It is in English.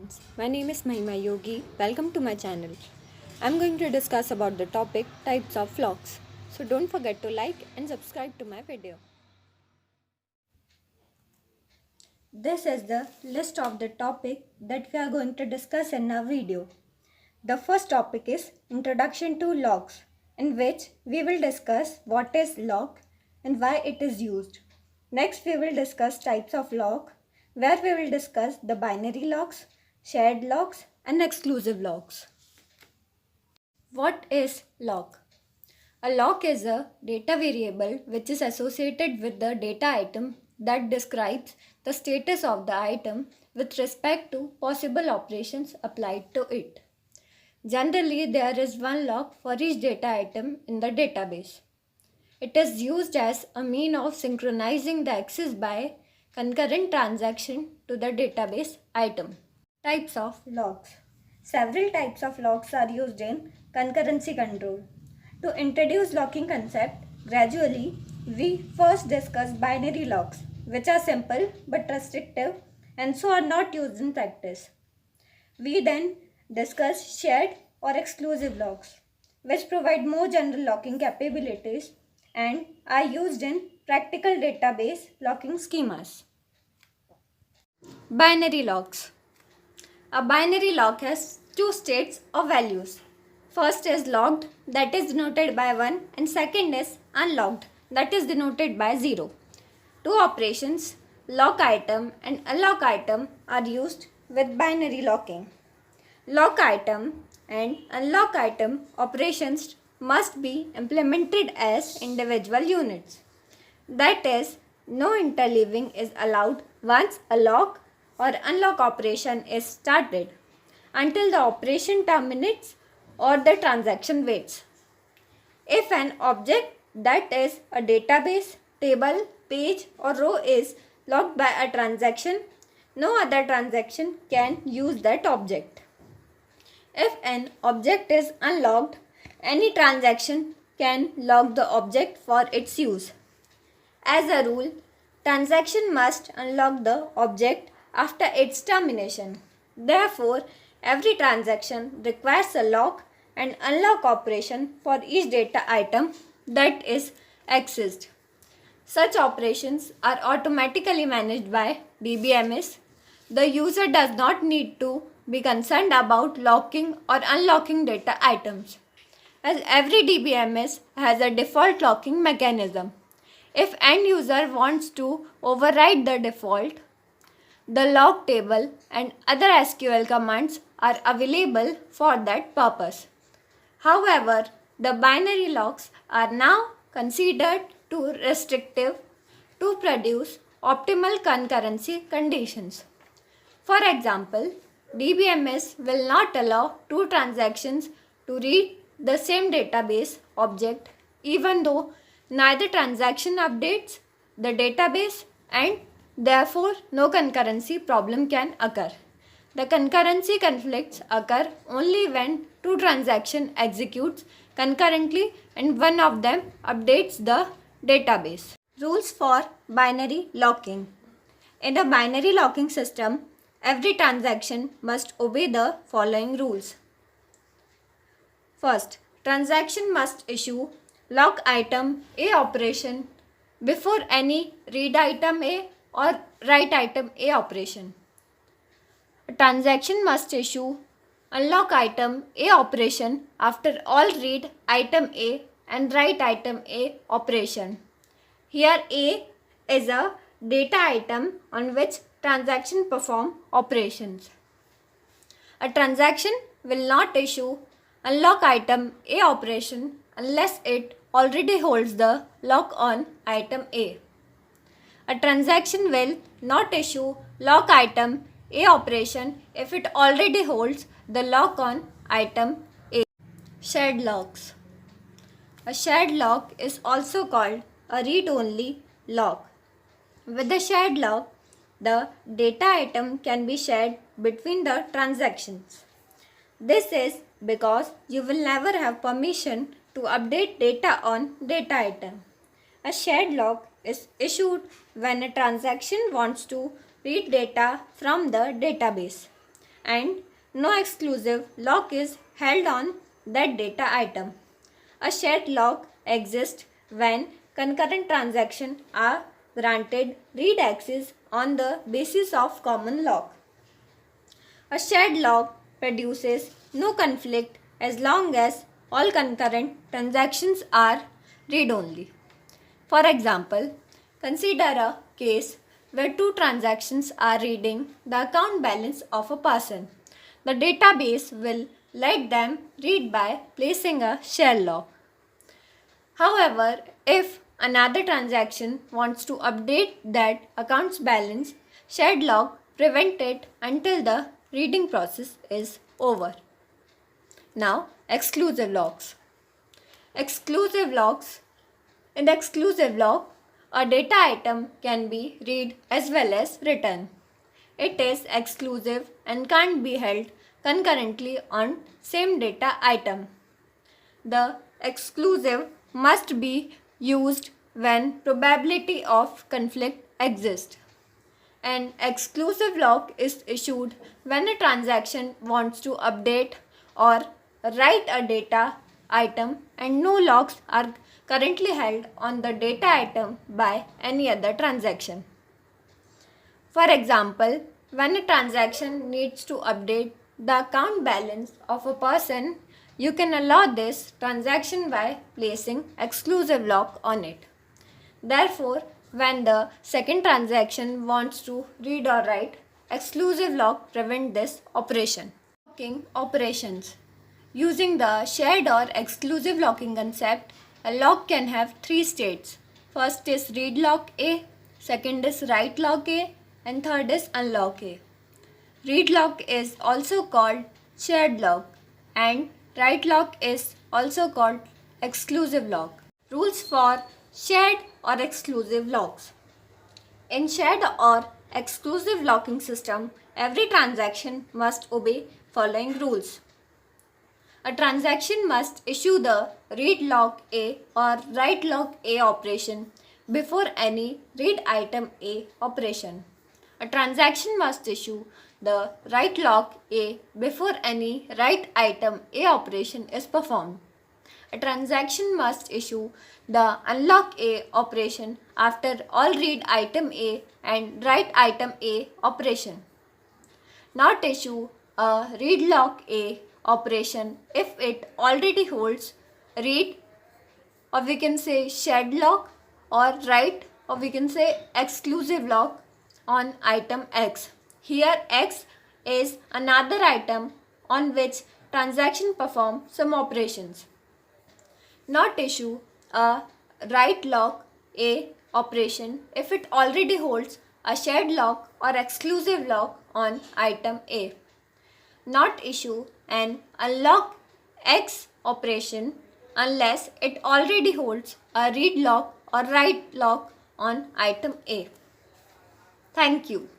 friends, my name is Mahima Yogi. Welcome to my channel. I'm going to discuss about the topic types of locks. So don't forget to like and subscribe to my video. This is the list of the topic that we are going to discuss in our video. The first topic is Introduction to Locks, in which we will discuss what is lock and why it is used. Next we will discuss types of lock, where we will discuss the binary locks, shared locks and exclusive locks. What is lock? A lock is a data variable which is associated with the data item that describes the status of the item with respect to possible operations applied to it. Generally, there is one lock for each data item in the database. It is used as a mean of synchronizing the access by concurrent transaction to the database item. Types of locks. Several types of locks are used in concurrency control. To introduce locking concept gradually, we first discuss binary locks, which are simple but restrictive and so are not used in practice. We then discuss shared or exclusive locks, which provide more general locking capabilities and are used in practical database locking schemas. Binary locks. A binary lock has two states or values. First is locked, that is denoted by 1, and second is unlocked, that is denoted by 0. Two operations, lock item and unlock item, are used with binary locking. Lock item and unlock item operations must be implemented as individual units. That is, no interleaving is allowed once a lock or unlock operation is started until the operation terminates or the transaction waits. If an object, that is a database, table, page or row, is locked by a transaction, no other transaction can use that object. If an object is unlocked, any transaction can lock the object for its use. As a rule, transaction must unlock the object after its termination. Therefore, every transaction requires a lock and unlock operation for each data item that is accessed. Such operations are automatically managed by dbms. The user does not need to be concerned about locking or unlocking data items, as every dbms has a default locking mechanism. If end user wants to override the default, the lock table and other SQL commands are available for that purpose. However, the binary locks are now considered too restrictive to produce optimal concurrency conditions. For example, dbms will not allow two transactions to read the same database object even though neither transaction updates the database, and therefore no concurrency problem can occur. The concurrency conflicts occur only when two transactions execute concurrently and one of them updates the database. Rules for binary locking. In a binary locking system, every transaction must obey the following rules. First, transaction must issue lock item A operation before any read item A or write item A operation. A transaction must issue unlock item A operation after all read item A and write item A operation. Here A is a data item on which transaction perform operations. A transaction will not issue unlock item A operation unless it already holds the lock on item A. A transaction will not issue lock item A operation if it already holds the lock on item A. Shared locks. A shared lock is also called a read-only lock. With the shared lock, the data item can be shared between the transactions. This is because you will never have permission to update data on data item. A shared lock is issued when a transaction wants to read data from the database. and no exclusive lock is held on that data item. A shared lock exists when concurrent transactions are granted read access on the basis of common lock. A shared lock produces no conflict as long as all concurrent transactions are read-only. For example, consider a case where two transactions are reading the account balance of a person. The database will let them read by placing a shared lock. However, if another transaction wants to update that account's balance, shared lock prevents it until the reading process is over. Now, exclusive locks. Exclusive locks. In the exclusive lock, a data item can be read as well as written. It is exclusive and can't be held concurrently on same data item. The exclusive must be used when probability of conflict exists. An exclusive lock is issued when a transaction wants to update or write a data item and no locks are currently held on the data item by any other transaction. For example, when a transaction needs to update the account balance of a person, you can allow this transaction by placing exclusive lock on it. Therefore, when the second transaction wants to read or write, exclusive lock prevents this operation. Locking operations. Using the shared or exclusive locking concept, a lock can have three states. First is read lock A, second is write lock A, and third is unlock A. Read lock is also called shared lock and write lock is also called exclusive lock. Rules for shared or exclusive locks. In shared or exclusive locking system, every transaction must obey following rules. A transaction must issue the read lock A or write lock A operation before any read item A operation. A transaction must issue the write lock A before any write item A operation is performed. A transaction must issue the unlock A operation after all read item A and write item A operation. Not issue a read lock A operation if it already holds read, or we can say shared lock, or write, or we can say exclusive lock on item X. Here X is another item on which transaction perform some operations. Not issue a write lock A operation if it already holds a shared lock or exclusive lock on item A. Not issue an unlock X operation unless it already holds a read lock or write lock on item A. Thank you.